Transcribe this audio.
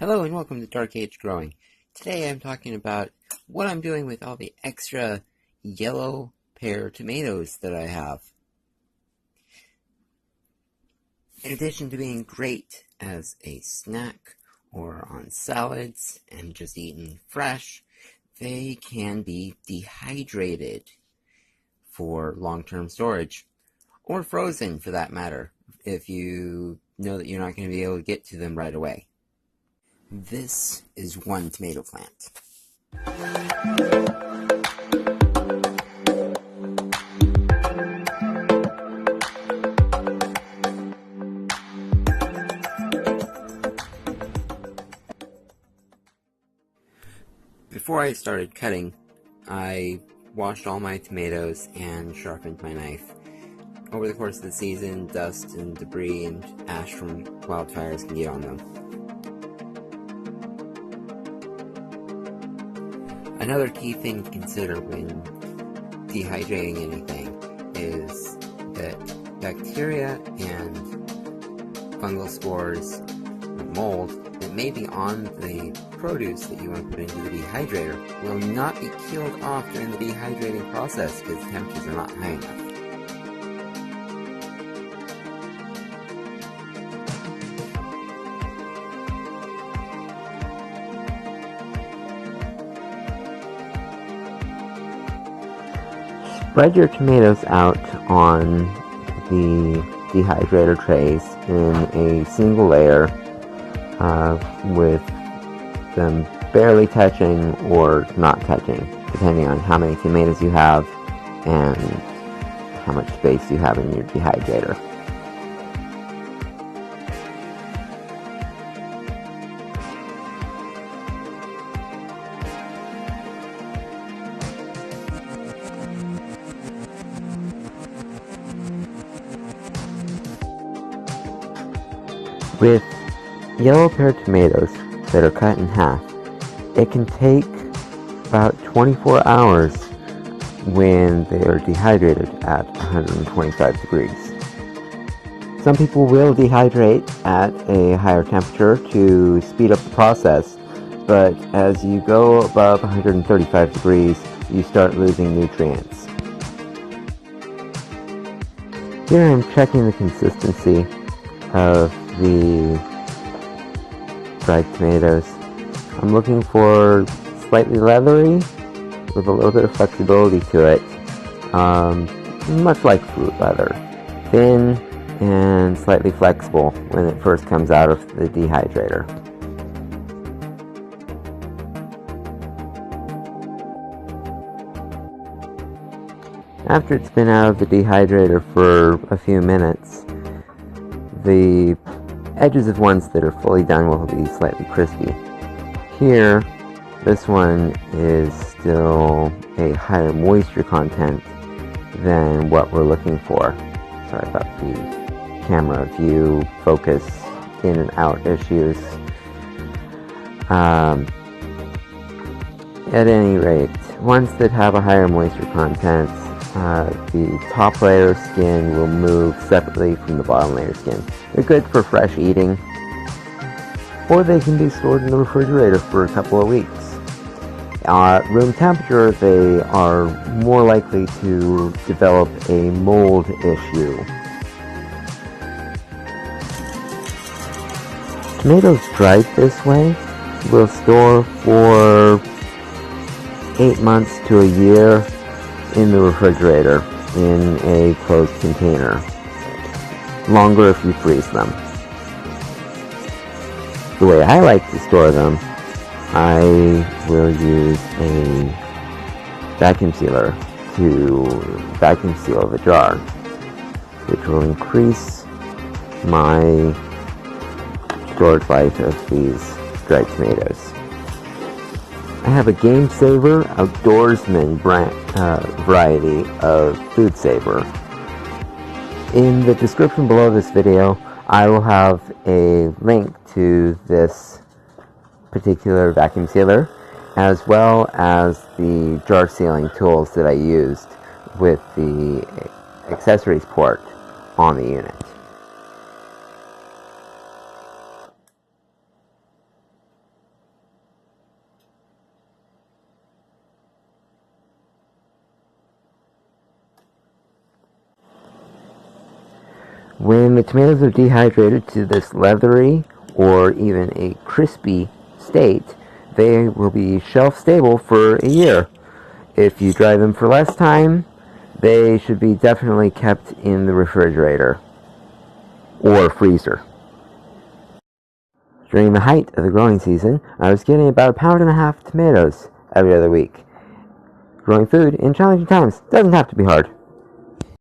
Hello and welcome to Dark Age Growing. Today I'm talking about what I'm doing with all the extra yellow pear tomatoes that I have. In addition to being great as a snack or on salads and just eaten fresh, they can be dehydrated for long-term storage, or frozen for that matter, if you know that you're not going to be able to get to them right away. This is one tomato plant. Before I started cutting, I washed all my tomatoes and sharpened my knife. Over the course of the season, dust and debris and ash from wildfires can get on them. Another key thing to consider when dehydrating anything is that bacteria and fungal spores, mold, that may be on the produce that you want to put into the dehydrator will not be killed off during the dehydrating process because the temperatures are not high enough. Spread your tomatoes out on the dehydrator trays in a single layer with them barely touching or not touching, depending on how many tomatoes you have and how much space you have in your dehydrator. With yellow pear tomatoes that are cut in half, it can take about 24 hours when they are dehydrated at 125 degrees. Some people will dehydrate at a higher temperature to speed up the process, but as you go above 135 degrees, you start losing nutrients. Here I'm checking the consistency of the dried tomatoes. I'm looking for slightly leathery with a little bit of flexibility to it, much like fruit leather, thin and slightly flexible when it first comes out of the dehydrator. After it's been out of the dehydrator for a few minutes, the edges of ones that are fully done will be slightly crispy. Here, this one is still a higher moisture content than what we're looking for. Sorry about the camera view, focus, in and out issues. At any rate, ones that have a higher moisture content, the top layer skin will move separately from the bottom layer skin. They're good for fresh eating, or they can be stored in the refrigerator for a couple of weeks. At room temperature, they are more likely to develop a mold issue. Tomatoes dried this way will store for 8 months to a year in the refrigerator in a closed container. Longer if you freeze them. The way I like to store them, I will use a vacuum sealer to vacuum seal the jar, which will increase my storage life of these dried tomatoes. I have a GameSaver Outdoorsman brand variety of FoodSaver. In the description below this video, I will have a link to this particular vacuum sealer, as well as the jar sealing tools that I used with the accessories port on the unit. When the tomatoes are dehydrated to this leathery or even a crispy state, they will be shelf stable for a year. If you dry them for less time, they should be definitely kept in the refrigerator or freezer. During the height of the growing season, I was getting about 1.5 pounds of tomatoes every other week. Growing food in challenging times doesn't have to be hard.